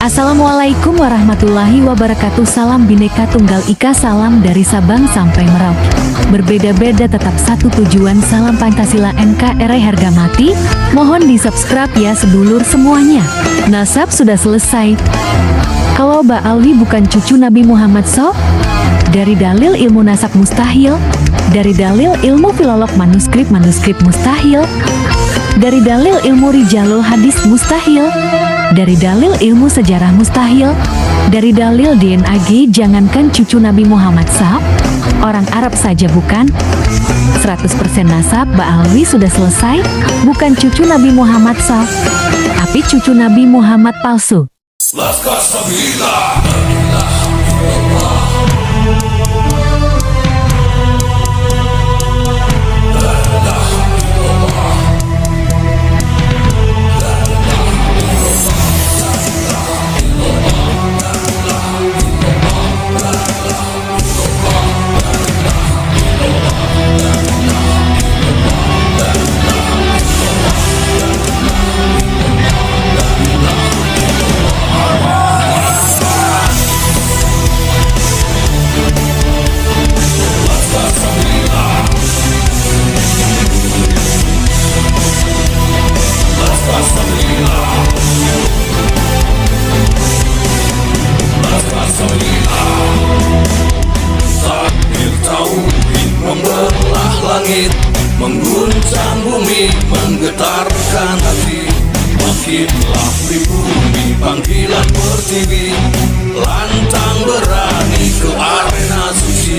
Assalamualaikum warahmatullahi wabarakatuh. Salam Bhinneka Tunggal Ika, salam dari Sabang sampai Merauke. Berbeda-beda tetap satu tujuan, salam Pancasila NKRI harga mati. Mohon di subscribe ya sedulur semuanya. Nasab sudah selesai. Kalau Mbak Alwi bukan cucu Nabi Muhammad Dari dalil ilmu nasab mustahil. Dari dalil ilmu filolog manuskrip mustahil. Dari dalil ilmu rijalul hadis mustahil. Dari dalil ilmu sejarah mustahil. Dari dalil DNA jangankan cucu Nabi Muhammad orang Arab saja bukan. 100% nasab Mbak Alwi sudah selesai. Bukan cucu Nabi Muhammad tapi cucu Nabi Muhammad palsu. Membelah langit, mengguncang bumi, menggetarkan hati. Makinlah pribumi, panggilan pertiwi, lantang berani ke arena suci.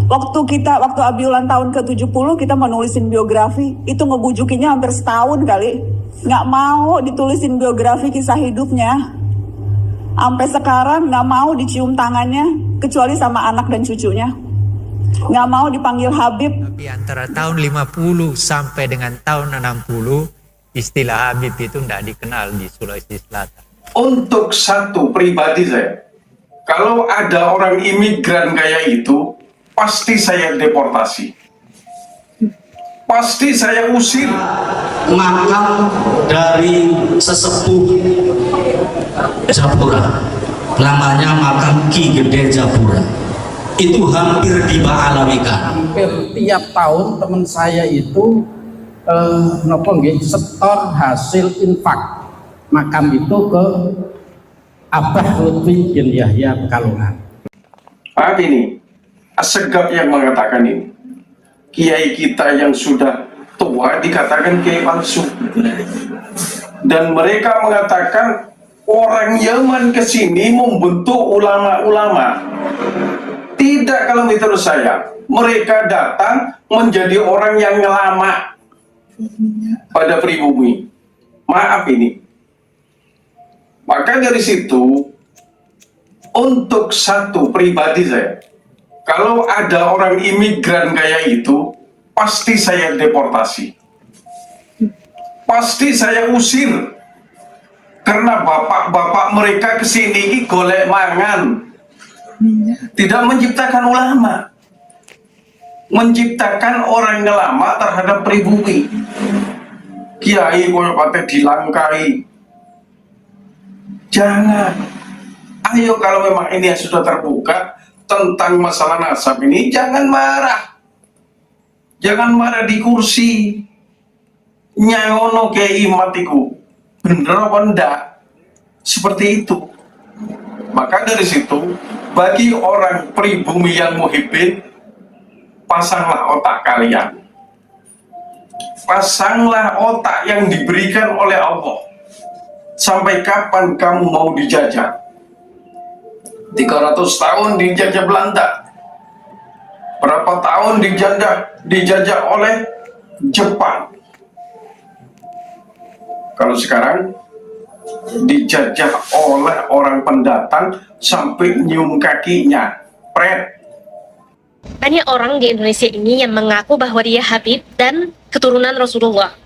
Waktu Abi ulang tahun ke-70, kita mau nulisin biografi, itu ngebujukinnya hampir setahun kali. Nggak mau ditulisin biografi kisah hidupnya. Sampai sekarang nggak mau dicium tangannya, kecuali sama anak dan cucunya. Nggak mau dipanggil Habib. Tapi antara tahun 50 sampai dengan tahun 60, istilah Habib itu tidak dikenal di Sulawesi Selatan. Untuk satu pribadi saya, kalau ada orang imigran kayak itu, pasti saya deportasi. Pasti saya usir. Makam dari sesepuh Japura, namanya makam Ki Gede Japura, itu hampir dibaalamikan. Hampir tiap tahun teman saya itu setor hasil infak makam itu ke Abah Lutfi bin Yahya Pekalongan. Pak ini Assegaf yang mengatakan ini. Kiai kita yang sudah tua dikatakan kiai palsu. Dan mereka mengatakan orang Yaman ke sini membentuk ulama-ulama. Tidak, kalau menurut saya, mereka datang menjadi orang yang ngelama pada pribumi. Maaf ini. Maka dari situ, untuk satu pribadi saya, kalau ada orang imigran kayak itu, pasti saya deportasi. Pasti saya usir. Karena bapak-bapak mereka kesini golek mangan. Tidak menciptakan ulama, menciptakan orang ngelama terhadap pribumi. Kiai koyo pate dilangkai. Jangan. Ayo, kalau memang ini sudah terbuka tentang masalah nasab ini, jangan marah. Jangan marah di kursi. Nyangono kiai matiku. Bener apa enggak? Seperti itu. Maka dari situ, bagi orang pribumi yang muhibbin, pasanglah otak kalian. Pasanglah otak yang diberikan oleh Allah. Sampai kapan kamu mau dijajah? 300 tahun dijajah Belanda. Berapa tahun dijajah oleh Jepang. Kalau sekarang dijajah oleh orang pendatang sampai nyium kakinya, pret. Banyak orang di Indonesia ini yang mengaku bahwa dia Habib dan keturunan Rasulullah.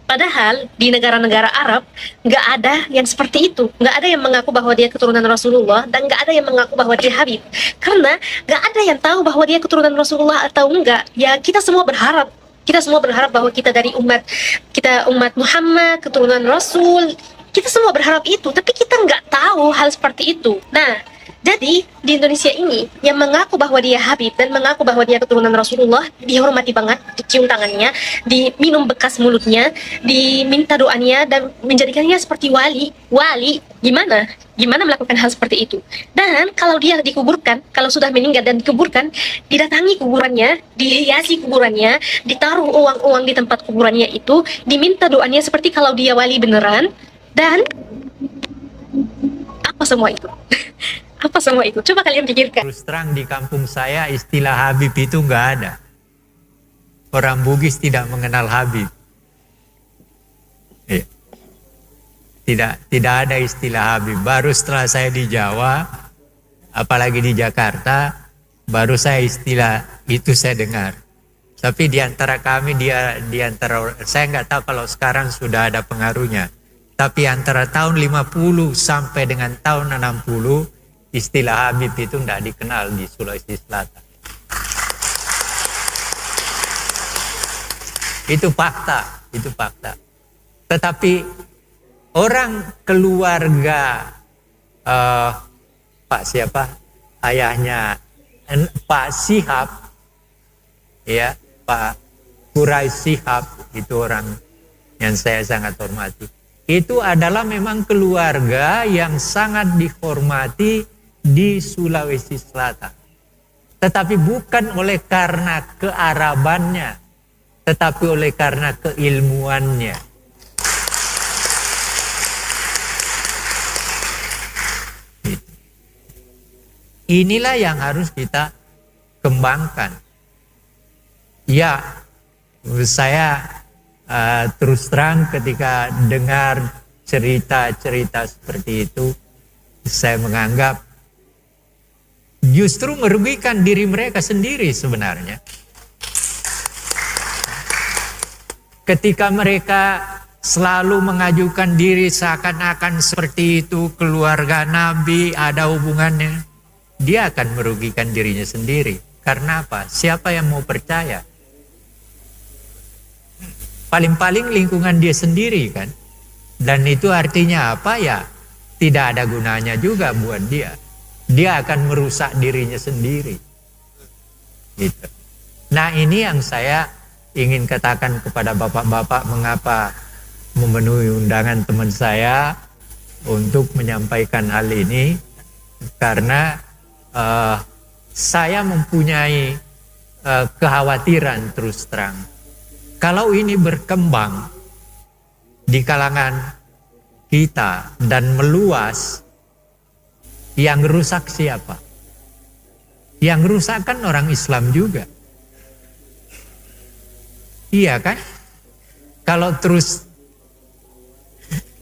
Padahal di negara-negara Arab nggak ada yang seperti itu. Nggak ada yang mengaku bahwa dia keturunan Rasulullah dan nggak ada yang mengaku bahwa dia Habib. Karena nggak ada yang tahu bahwa dia keturunan Rasulullah atau enggak. Ya kita semua berharap bahwa kita dari umat Muhammad, keturunan Rasul. Kita semua berharap itu, tapi kita nggak tahu hal seperti itu. Nah, jadi di Indonesia ini yang mengaku bahwa dia Habib dan mengaku bahwa dia keturunan Rasulullah dihormati banget, dicium tangannya, diminum bekas mulutnya, diminta doanya dan menjadikannya seperti wali. Wali gimana? Gimana melakukan hal seperti itu? Dan kalau dia dikuburkan, kalau sudah meninggal dan dikuburkan, didatangi kuburannya, dihiasi kuburannya, ditaruh uang-uang di tempat kuburannya itu, diminta doanya seperti kalau dia wali beneran, dan apa semua itu? Apa semua itu? Coba kalian pikirkan. Terus terang di kampung saya istilah Habib itu nggak ada. Orang Bugis tidak mengenal Habib. Tidak ada istilah Habib. Baru setelah saya di Jawa, apalagi di Jakarta, baru saya istilah itu saya dengar. Tapi di antara kami, saya nggak tahu kalau sekarang sudah ada pengaruhnya. Tapi antara tahun 50 sampai dengan tahun 60, istilah Habib itu tidak dikenal di Sulawesi Selatan. Itu fakta. Tetapi orang keluarga Pak siapa? Ayahnya Pak Shihab, ya, Pak Quraish Shihab, itu orang yang saya sangat hormati. Itu adalah memang keluarga yang sangat dihormati di Sulawesi Selatan. Tetapi bukan oleh karena kearabannya, tetapi oleh karena keilmuannya. Inilah yang harus kita kembangkan. Ya, saya terus terang ketika dengar cerita-cerita seperti itu, saya menganggap justru merugikan diri mereka sendiri sebenarnya. Ketika mereka selalu mengajukan diri seakan-akan seperti itu, keluarga Nabi ada hubungannya, dia akan merugikan dirinya sendiri. Karena apa? Siapa yang mau percaya? Paling-paling lingkungan dia sendiri kan. Dan itu artinya apa ya? Tidak ada gunanya juga buat dia. Dia akan merusak dirinya sendiri. Gitu. Nah, ini yang saya ingin katakan kepada bapak-bapak, mengapa memenuhi undangan teman saya untuk menyampaikan hal ini, karena saya mempunyai kekhawatiran terus terang. Kalau ini berkembang di kalangan kita dan meluas, yang rusak siapa? Yang rusak kan orang Islam juga. Iya kan? Kalau terus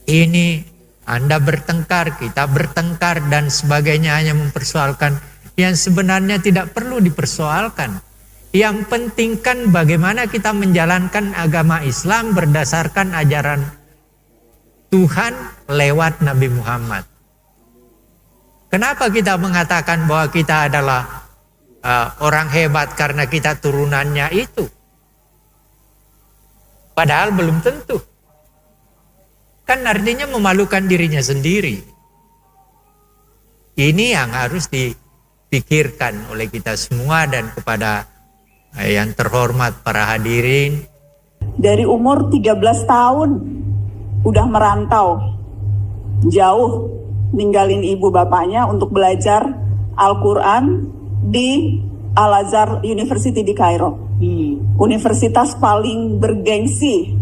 ini Anda bertengkar, kita bertengkar dan sebagainya, hanya mempersoalkan yang sebenarnya tidak perlu dipersoalkan. Yang penting kan bagaimana kita menjalankan agama Islam berdasarkan ajaran Tuhan lewat Nabi Muhammad. Kenapa kita mengatakan bahwa kita adalah orang hebat karena kita turunannya itu? Padahal belum tentu. Kan artinya memalukan dirinya sendiri. Ini yang harus dipikirkan oleh kita semua dan kepada yang terhormat para hadirin. Dari umur 13 tahun udah merantau jauh, ninggalin ibu bapaknya untuk belajar Al-Quran di Al-Azhar University di Kairo. Universitas paling bergengsi,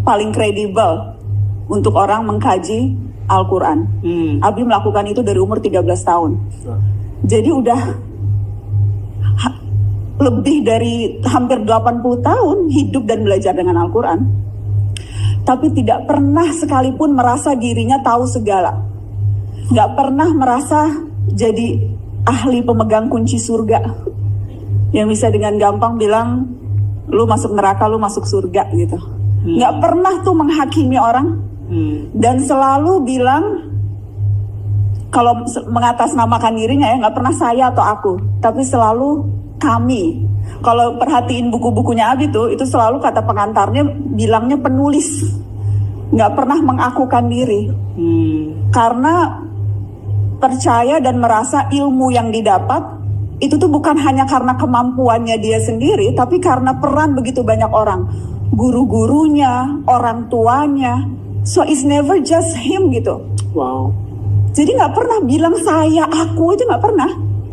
paling kredibel untuk orang mengkaji Al-Quran. Abi melakukan itu dari umur 13 tahun. Jadi udah lebih dari hampir 80 tahun hidup dan belajar dengan Al-Quran. Tapi tidak pernah sekalipun merasa dirinya tahu segala. Gak pernah merasa jadi ahli pemegang kunci surga yang bisa dengan gampang bilang lu masuk neraka, lu masuk surga gitu. Gak pernah tuh menghakimi orang dan selalu bilang, kalau mengatasnamakan dirinya ya, gak pernah saya atau aku, tapi selalu kami. Kalau perhatiin buku-bukunya Abi tuh, itu selalu kata pengantarnya bilangnya penulis, gak pernah mengakukan diri. Karena percaya dan merasa ilmu yang didapat itu tuh bukan hanya karena kemampuannya dia sendiri, tapi karena peran begitu banyak orang, guru-gurunya, orang tuanya. So it's never just him gitu. Wow. Jadi nggak pernah bilang saya, aku aja nggak pernah.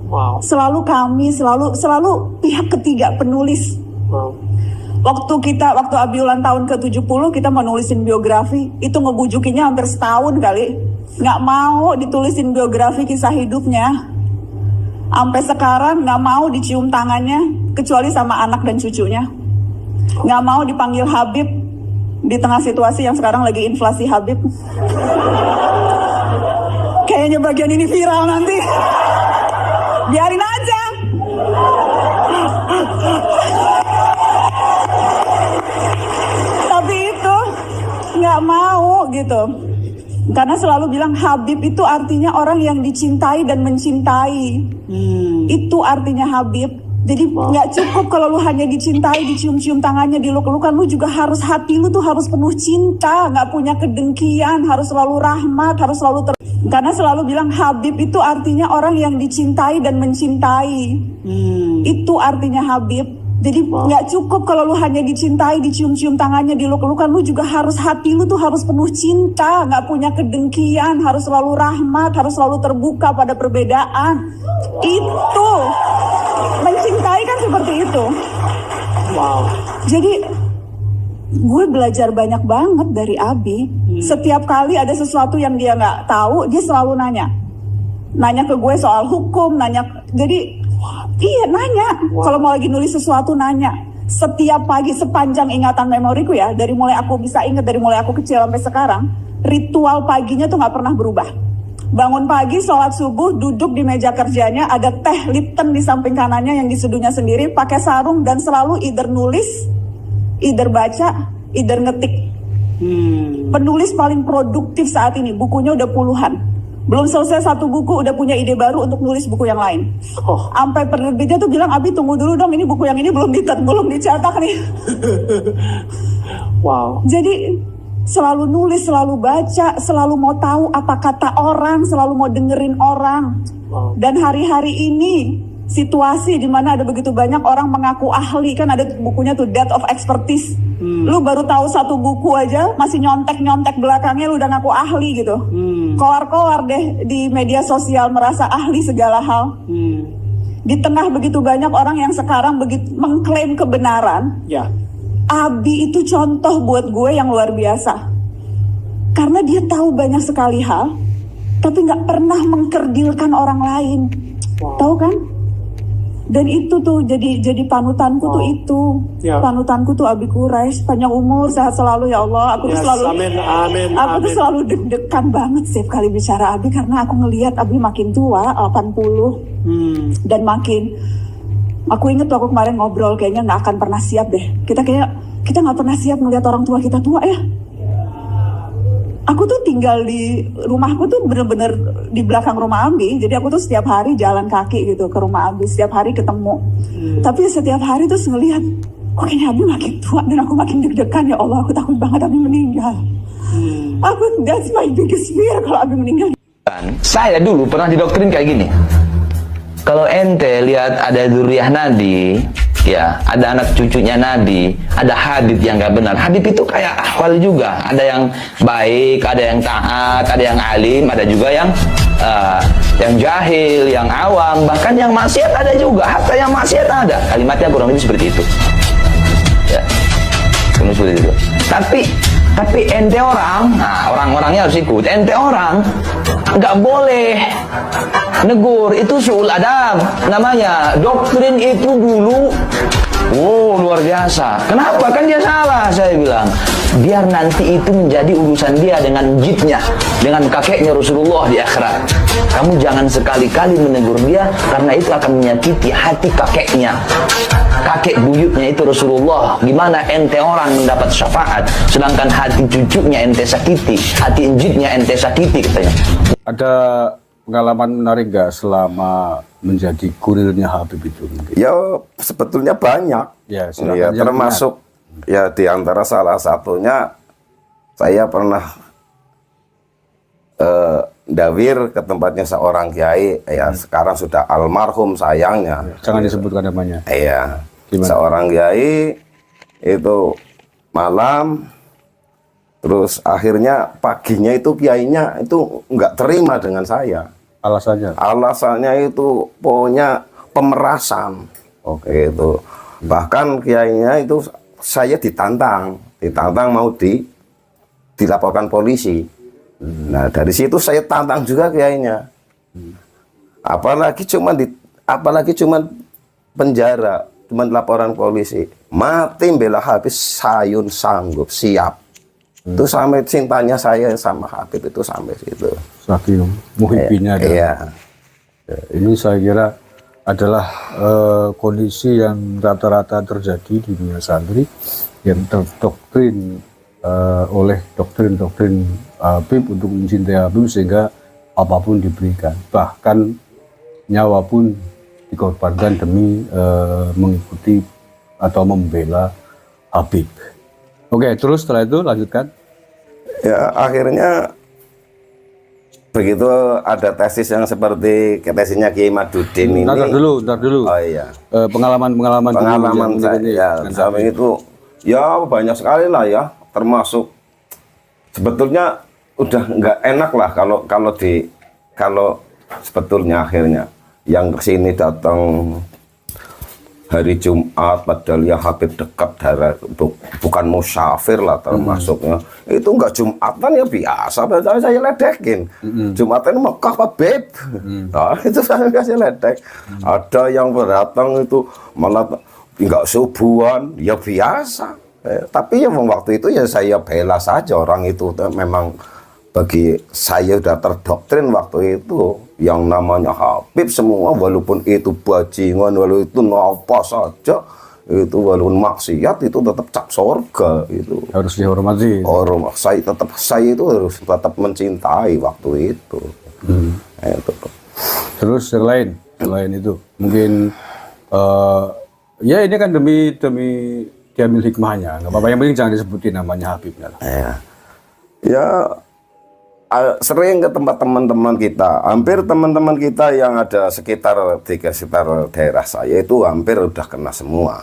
Wow. Selalu kami, selalu pihak ketiga penulis. Wow. Waktu Abi ulang tahun ke-70 kita mau nulisin biografi, itu ngebujukinnya hampir setahun kali. Nggak mau ditulisin biografi kisah hidupnya. Sampai sekarang nggak mau dicium tangannya, kecuali sama anak dan cucunya. Nggak mau dipanggil Habib di tengah situasi yang sekarang lagi inflasi Habib. Kayaknya bagian ini viral nanti. Biarin aja. Tapi itu nggak mau gitu. Karena selalu bilang Habib itu artinya orang yang dicintai dan mencintai. Itu artinya Habib. Jadi nggak cukup kalau lu hanya dicintai, dicium-cium tangannya, diluk-lukan. Lu juga harus, hati lu tuh harus penuh cinta, nggak punya kedengkian, harus selalu rahmat, harus selalu karena selalu bilang Habib itu artinya orang yang dicintai dan mencintai. Itu artinya Habib. Jadi nggak cukup kalau lu hanya dicintai, dicium-cium tangannya, diluk-lukan. Lu juga harus, hati lu tuh harus penuh cinta, nggak punya kedengkian, harus selalu rahmat, harus selalu terbuka pada perbedaan. Itu mencintai kan seperti itu. Wow. Jadi gue belajar banyak banget dari Abi. Setiap kali ada sesuatu yang dia nggak tahu, dia selalu nanya ke gue soal hukum, jadi iya nanya. Kalau mau lagi nulis sesuatu nanya. Setiap pagi sepanjang ingatan memoriku ya, dari mulai aku bisa ingat, dari mulai aku kecil sampai sekarang, ritual paginya tuh nggak pernah berubah. Bangun pagi, sholat subuh, duduk di meja kerjanya, ada teh Lipton di samping kanannya yang diseduhnya sendiri, pakai sarung, dan selalu either nulis, either baca, either ngetik. Penulis paling produktif saat ini, bukunya udah puluhan. Belum selesai satu buku, udah punya ide baru untuk nulis buku yang lain. Sampai penerbitnya tuh bilang, Abi tunggu dulu dong, ini buku yang ini belum dicetak nih. Wow. Jadi selalu nulis, selalu baca, selalu mau tahu apa kata orang, selalu mau dengerin orang. Dan hari-hari ini situasi di mana ada begitu banyak orang mengaku ahli, kan ada bukunya tuh Death of Expertise. Lu baru tahu satu buku aja masih nyontek belakangnya lu udah ngaku ahli gitu. Keluar deh di media sosial merasa ahli segala hal. Di tengah begitu banyak orang yang sekarang begitu mengklaim kebenaran. Ya. Abi itu contoh buat gue yang luar biasa. Karena dia tahu banyak sekali hal, tapi nggak pernah mengkerdilkan orang lain. Tahu kan? Dan itu tuh jadi panutanku tuh itu. Panutanku tuh Abi Quraisy, panjang umur, sehat selalu ya Allah. Aku tuh selalu aku tuh selalu deg-degan banget setiap kali bicara Abi, karena aku ngelihat Abi makin tua, 80. Dan makin, aku inget waktu kemarin ngobrol, kayaknya nggak akan pernah siap deh. Kita nggak pernah siap melihat orang tua kita tua ya. Aku tuh tinggal di rumahku tuh bener-bener di belakang rumah Abi. Jadi aku tuh setiap hari jalan kaki gitu ke rumah Abi, setiap hari ketemu. Tapi setiap hari terus ngelihat, kok kayaknya Abi makin tua dan aku makin deg-degan ya Allah. Aku takut banget Abi meninggal. That's my biggest fear kalau Abi meninggal. Saya dulu pernah didoktrin kayak gini. Kalau ente lihat ada zuriyah Nabi, ya, ada anak cucunya Nabi, ada Habib yang gak benar. Habib itu kayak ahwal juga. Ada yang baik, ada yang taat, ada yang alim, ada juga yang jahil, yang awam, bahkan yang maksiat ada juga. Hatta yang maksiat ada. Kalimatnya kurang lebih seperti itu. Ya, kurang seperti itu. Tapi ente orang, nah orang-orangnya harus ikut. Ente orang nggak boleh negur, itu su'ul adab namanya. Doktrin itu dulu, luar biasa. Kenapa? Kan dia salah, saya bilang. Biar nanti itu menjadi urusan dia dengan jidnya, dengan kakeknya Rasulullah di akhirat. Kamu jangan sekali-kali menegur dia, karena itu akan menyakiti hati kakeknya. Kakek buyutnya itu Rasulullah. Gimana ente orang mendapat syafaat, sedangkan hati cucunya ente sakiti, hati injitnya ente sakiti, katanya. Ada pengalaman menarik nggak selama menjadi kurirnya Habib itu? Ya sebetulnya banyak. Ya, ya termasuk ya di antara salah satunya saya pernah Dawir ke tempatnya seorang kiai, ya sekarang sudah almarhum sayangnya. Jangan disebutkan namanya. Iya. Gimana? Seorang kiai itu malam, terus akhirnya paginya itu kiainya itu nggak terima dengan saya. Alasannya? Alasannya itu pokoknya pemerasan. Oke itu. Bahkan kiainya itu saya ditantang mau dilaporkan polisi. Nah dari situ saya tantang juga kiainya. Apalagi cuman penjara, cuman laporan polisi. Mati bela Habib, sayun sanggup, siap. Itu sampai cintanya saya sama Habib itu sampai situ. Saking muhibbinya. Iya. Ini saya kira adalah kondisi yang rata-rata terjadi di dunia santri yang terdoktrin oleh doktrin Habib untuk mencintai Habib sehingga apapun diberikan, bahkan nyawa pun dikorbankan demi mengikuti atau membela Habib. Oke, terus setelah itu lanjutkan. Ya akhirnya begitu ada tesis yang seperti tesisnya Kiai Madudin ini. Ntar dulu. Oh iya. Pengalaman saya sampai itu ya banyak sekali lah ya, termasuk sebetulnya udah nggak enak lah kalau sebetulnya akhirnya yang kesini datang hari Jumat padahal ya Habib dekat bukan musafir lah termasuknya. Itu enggak Jumatan ya biasa, saya ledekin. Jumatan Mekah Pak Beb. Nah, itu saya kasih ledek. Ada yang datang itu malah enggak subuhan, ya biasa. Tapi ya waktu itu ya saya bela saja orang itu, memang bagi saya sudah terdoktrin waktu itu yang namanya Habib semua, walaupun itu bajingan, walaupun itu apa saja, itu walaupun maksiat itu tetap cap surga, itu harus dihormati. Saya itu harus tetap mencintai waktu itu. Itu. Terus yang lain itu mungkin ya ini kan demi diambil hikmahnya, nggak apa-apa, yang penting jangan disebutin namanya Habibnya lah. Ya sering ke tempat teman-teman kita, hampir teman-teman kita yang ada sekitar daerah saya itu hampir udah kena semua.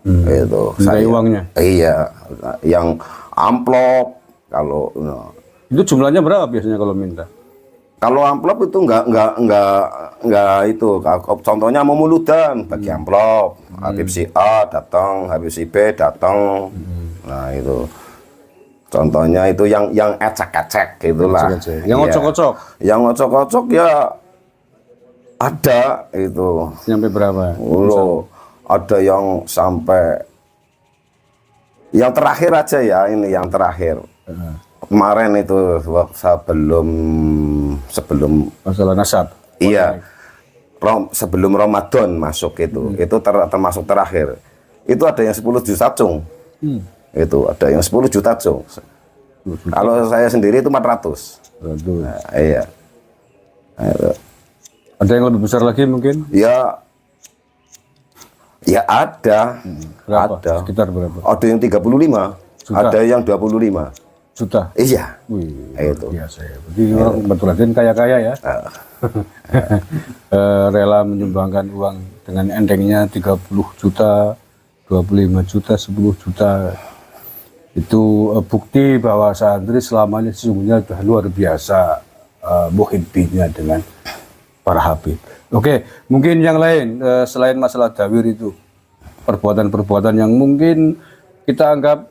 Itu saya uangnya. Iya, yang amplop kalau itu jumlahnya berapa biasanya kalau minta? Kalau amplop itu enggak itu. Contohnya memuludan bagi amplop, Habib si A datang, Habib si B datang. Nah itu. Contohnya itu yang ecek-ecek gitulah. Yang ocok-ocok. Yang ocok-ocok ya ada itu. Sampai berapa? Ada yang sampai yang terakhir aja ya, ini yang terakhir. Kemarin itu sebelum masalah nasab. Iya. Sebelum Ramadan masuk itu termasuk terakhir. Itu ada yang 10 juta cung. Itu ada yang 10 juta cung. Kalau saya sendiri itu 400. Nah, iya. Ada yang lebih besar lagi mungkin? Ya ada. Berapa? Ada. Sekitar berapa? Ada yang 35, ada yang 25 juta. Iya. Itu. Biasa ya. Jadi orang betul-betul kaya-kaya ya. Rela menyumbangkan uang dengan entengnya 30 juta, 25 juta, 10 juta. Itu bukti bahwa santri selamanya sesungguhnya sudah luar biasa muhibbinya dengan para Habib. Oke, mungkin yang lain selain masalah dawir itu, perbuatan-perbuatan yang mungkin kita anggap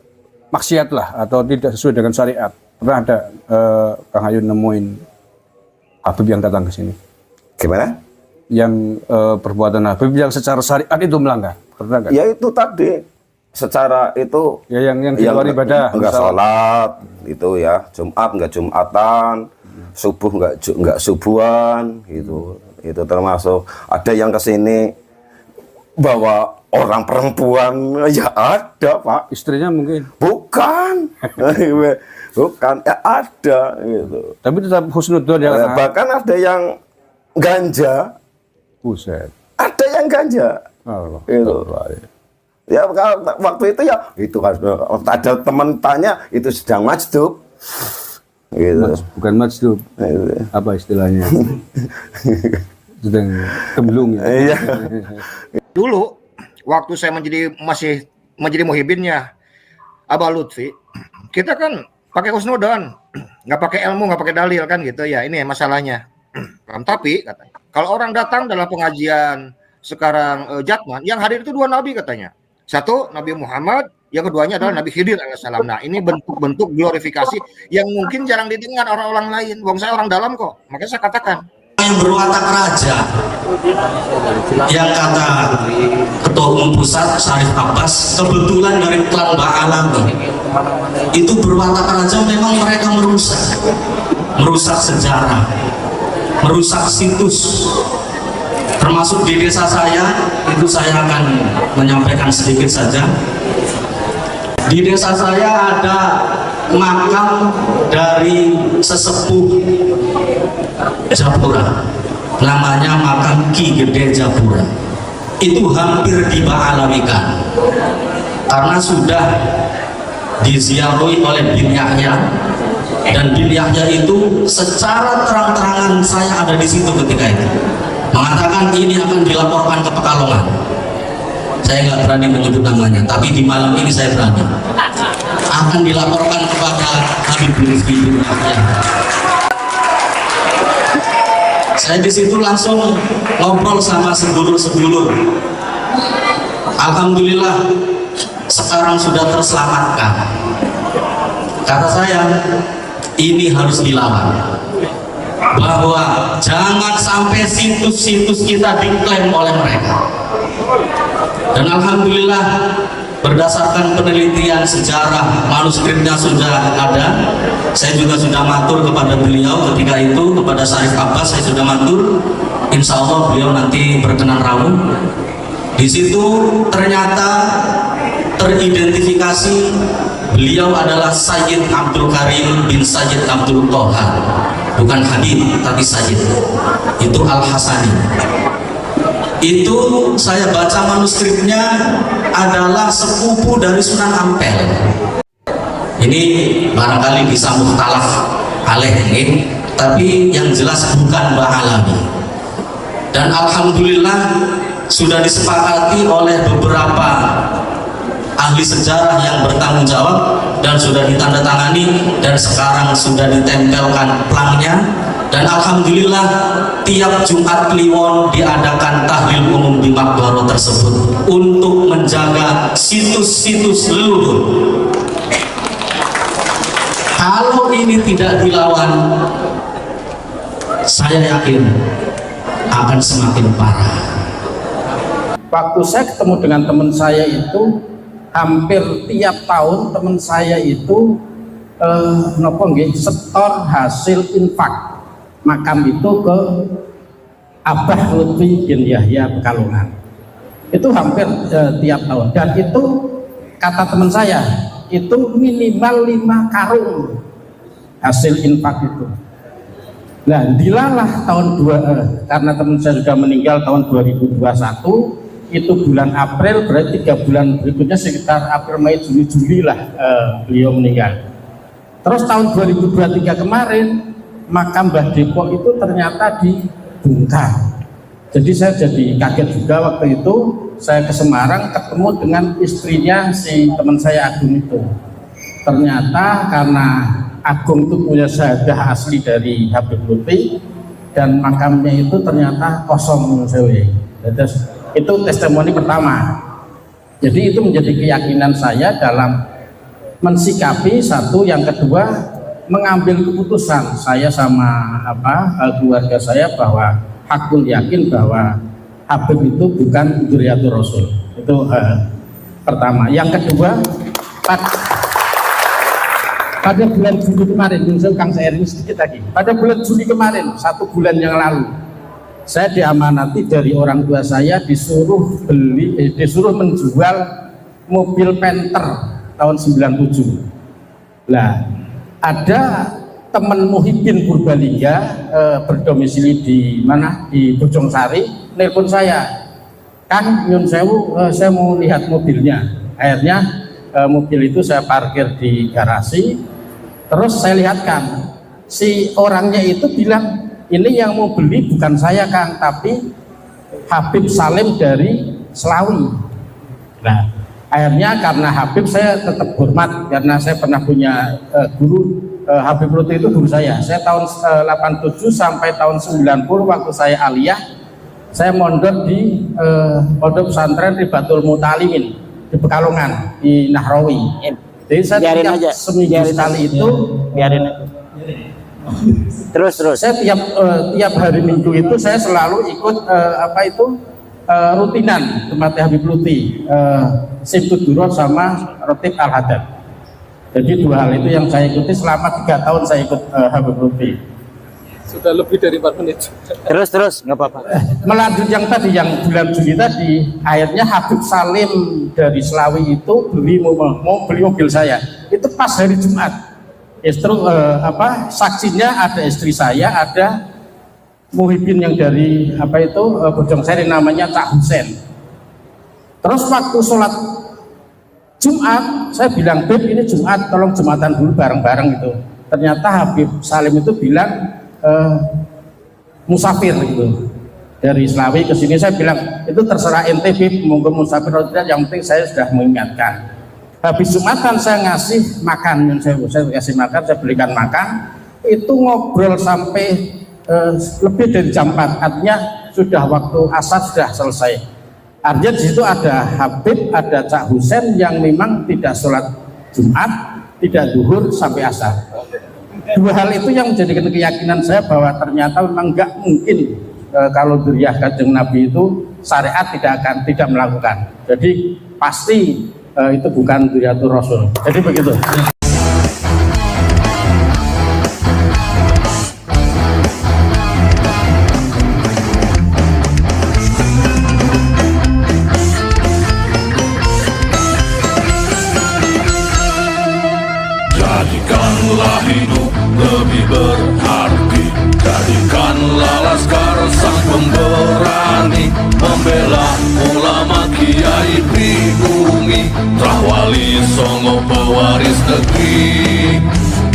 maksiat lah atau tidak sesuai dengan syariat. Pernah ada Kang Ayun nemuin Habib yang datang ke sini? Gimana? Yang perbuatan Habib yang secara syariat itu melanggar. Pernah nggak? Ya itu tadi. Secara itu ya yang di luar ibadah, enggak sholat itu ya, Jumat enggak Jumatan, subuh enggak subuhan gitu. Itu termasuk. Ada yang kesini bawa orang perempuan, ya ada Pak. Istrinya mungkin? Bukan. Bukan, ya ada gitu. Tapi tetap husnudzon ya. Bahkan ada yang ganja. Buset. Ada yang ganja. Allah. Gitu. Ya waktu itu ya itu kan ada teman tanya itu sedang majdub. gitu. Bukan majnub. Apa istilahnya? Sedang gemblung ya. Iya. Dulu waktu saya masih menjadi muhibinnya Abah Lutfi, kita kan pakai husnudzon, nggak pakai ilmu, nggak pakai dalil kan gitu ya. Ini masalahnya. Tapi katanya, kalau orang datang dalam pengajian sekarang Jatman, yang hadir itu 2 nabi katanya. Satu Nabi Muhammad, yang keduanya adalah Nabi Khidir alaihissalam. Nah, ini bentuk-bentuk glorifikasi yang mungkin jarang didengar orang-orang lain. Wong saya orang dalam kok, makanya saya katakan. Yang berwatak raja, yang kata Ketua Umum Pusat Syarif Abbas, kebetulan dari klan Ba'alami, itu berwatak raja. Memang mereka merusak sejarah, merusak situs. Termasuk di desa saya, itu saya akan menyampaikan sedikit saja. Di desa saya ada makam dari sesepuh Japura, namanya makam Ki Gede Japura. Itu hampir diba'alawikan karena sudah diziarahi oleh bin Yahya, dan bin Yahya itu secara terang-terangan saya ada di situ ketika itu mengatakan ini akan dilaporkan ke Pekalongan. Saya nggak berani menyebut namanya, tapi di malam ini saya berani. Akan dilaporkan kepada Habib Rizki bin Yahya. Saya di situ langsung ngobrol sama sedulur-sedulur. Alhamdulillah sekarang sudah terselamatkan. Kata saya, ini harus dilawan. Bahwa jangan sampai situs-situs kita diklaim oleh mereka. Dan alhamdulillah berdasarkan penelitian sejarah, manuskripnya sudah ada. Saya juga sudah matur kepada beliau ketika itu, kepada Syarif Abbas saya sudah matur. Insya Allah beliau nanti berkenan rawuh. Di situ ternyata teridentifikasi beliau adalah Sayyid Abdul Karim bin Sayyid Abdul Toha, bukan Habib tapi Sayyid. Itu Al-Hasani. Itu saya baca manuskripnya adalah sepupu dari Sunan Ampel. Ini barangkali bisa mukhtalaf alaih, tapi yang jelas bukan Ba'alami. Dan alhamdulillah sudah disepakati oleh beberapa ahli sejarah yang bertanggung jawab dan sudah ditandatangani dan sekarang sudah ditempelkan plangnya. Dan alhamdulillah tiap Jumat Kliwon diadakan tahlil umum di Makbaro tersebut untuk menjaga situs-situs leluhur. Kalau ini tidak dilawan, saya yakin akan semakin parah. Waktu saya ketemu dengan teman saya itu, hampir tiap tahun teman saya itu setor hasil infak makam itu ke Abah Lutfi bin Yahya Pekalongan. Itu hampir tiap tahun, dan itu kata teman saya itu minimal 5 karung hasil infak itu. Nah, dilalah karena teman saya sudah meninggal tahun 2021, itu bulan April, berarti 3 bulan berikutnya sekitar April, Mei, Juni, Juli lah beliau meninggal. Terus tahun 2023 kemarin makam Mbah Depok itu ternyata dibongkar. Jadi saya jadi kaget juga waktu itu. Saya ke Semarang ketemu dengan istrinya si teman saya Agung itu. Ternyata karena Agung itu punya syahadah asli dari Habib Lutfi, dan makamnya itu ternyata kosong. Itu testimoni pertama. Jadi itu menjadi keyakinan saya dalam mensikapi satu. Yang kedua, mengambil keputusan saya sama keluarga saya bahwa hakul yakin bahwa Habib itu bukan dzurriyyatur Rasul. Itu pertama. Yang kedua, pada bulan Juli kemarin, Kang Sairi sedikit lagi. Pada bulan Juli kemarin, 1 bulan yang lalu, saya diamanati dari orang tua saya disuruh menjual mobil Panther tahun 97. Nah, ada teman Muhyiddin Purbalingga berdomisili di mana, di Bojong Sari, nelpon saya, Kang nyun sewu, saya mau lihat mobilnya. Akhirnya mobil itu saya parkir di garasi, terus saya lihatkan si orangnya itu bilang, ini yang mau beli bukan saya Kang, tapi Habib Salim dari Selawi. Nah, akhirnya karena Habib saya tetap hormat, karena saya pernah punya guru, Habib Lutfi itu guru saya. Saya tahun 87 sampai tahun 90 waktu saya aliyah, saya mondok di pondok pesantren Ribatul Mutalimin di Pekalongan, di Nahrawi. Jadi saya tiap seminggu sekali itu terus saya tiap hari Minggu itu saya selalu ikut rutinan tempatnya Habib Lutfi, Sibtu Duror sama Rotib Al-Haddad. Jadi dua hal itu yang saya ikuti selama 3 tahun saya ikut Habib Lutfi. Sudah lebih dari 4 menit. Terus nggak apa-apa. Melanjut yang tadi, yang bulan Juli tadi, akhirnya Habib Salim dari Selawi itu mau beli mobil saya. Itu pas hari Jumat. Justru saksinya ada istri saya, ada Muhyiddin yang dari Bojong Sari namanya Cak Husen. Terus waktu sholat Jumat, saya bilang, Beb ini Jumat, tolong Jumatan dulu bareng-bareng gitu. Ternyata Habib Salim itu bilang musafir gitu. Dari Selawi ke sini, saya bilang itu terserah ente Beb, monggo musafir atau tidak, yang penting saya sudah mengingatkan. Habis Jumatan saya ngasih makan, saya kasih makan, saya belikan makan, itu ngobrol sampai lebih dari jam 4, artinya sudah waktu asar sudah selesai. Artinya di situ ada Habib, ada Cak Husen yang memang tidak sholat Jumat, tidak zuhur sampai asar. Dua hal itu yang menjadikan keyakinan saya bahwa ternyata memang nggak mungkin kalau dzurriyyah Kanjeng Nabi itu syariat tidak melakukan. Jadi pasti itu bukan dzurriyyatur Rasul. Jadi begitu. Jadikanlah hidup lebih berarti, jadikanlah laskar sang pemberani, membela ulama kiai pribumi, Rahwali Songo pewaris negeri.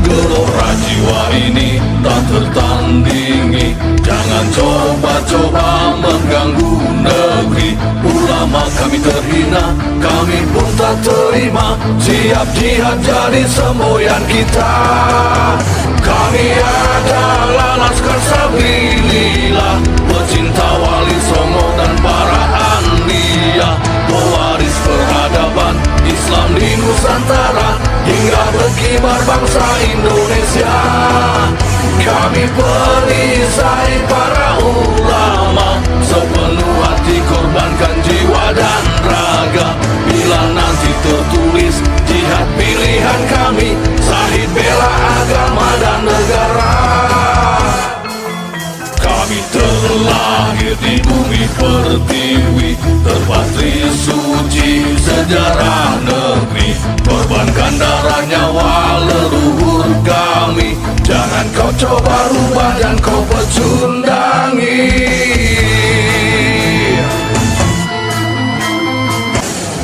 Gelora jiwa ini tak tertandingi, jangan coba-coba mengganggu negeri. Ulama kami terhina, kami pun tak terima, siap jihad jadi semboyan kita. Kami adalah laskar sabilillah, pecinta Wali Songo dan para anbiya, pewaris peradaban Islam di Nusantara hingga berkibar bangsa Indonesia. Kami perisai para ulama, sepenuh hati korbankan jiwa dan raga. Bila nanti tertulis jihad pilihan kami, Syahid bela agama dan negara. Kami terlahir di bumi pertiwi, terpatri suci sejarah negeri, korbankan darah nyawa leluhur kami. Jangan kau coba rubah dan kau pecundangi.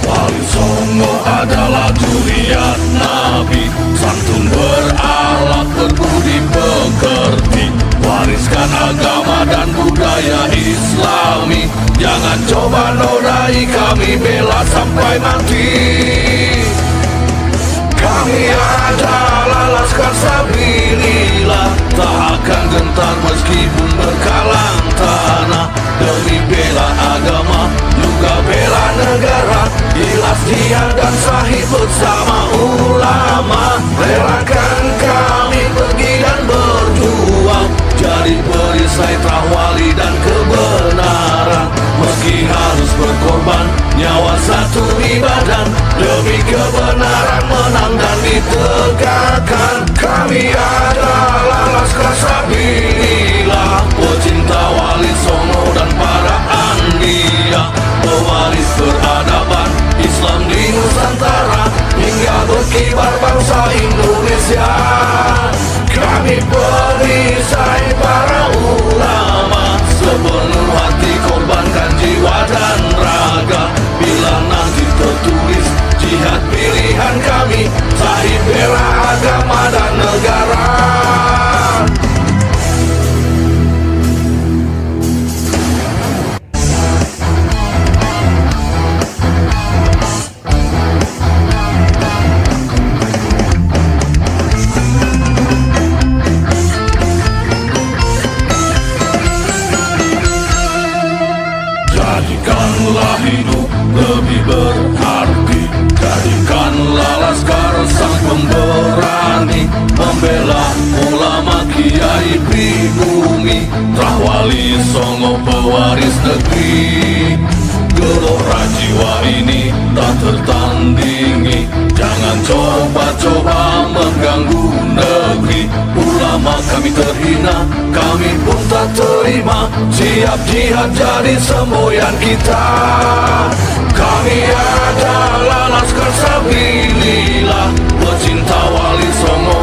Wali Songo adalah dzurriyyat Nabi, santun berakhlak berbudi pekerti, wariskan agama dan budaya Islami. Jangan coba nodai kami, bela sampai mati. Kami adalah laskar sabilillah, tak akan gentar meskipun berkalang tanah, demi bela agama juga bela negara. Ikhlas jihad dan Syahid bersama ulama, relakan kami pergi dan berjuang, jadi perisai Rahwali dan kebenaran. Meski harus berkorban nyawa satu ibadah, demi kebenaran menang dan ditegakkan. Kami adalah laskar sabilillah, pecinta Wali Songo pewaris negeri, gelora jiwa ini tak tertandingi. Jangan coba-coba mengganggu negeri. Ulama kami terhina, kami pun tak terima. Siap jihad jadi semboyan kita. Kami adalah Laskar Sabilillah, pecinta Wali Songo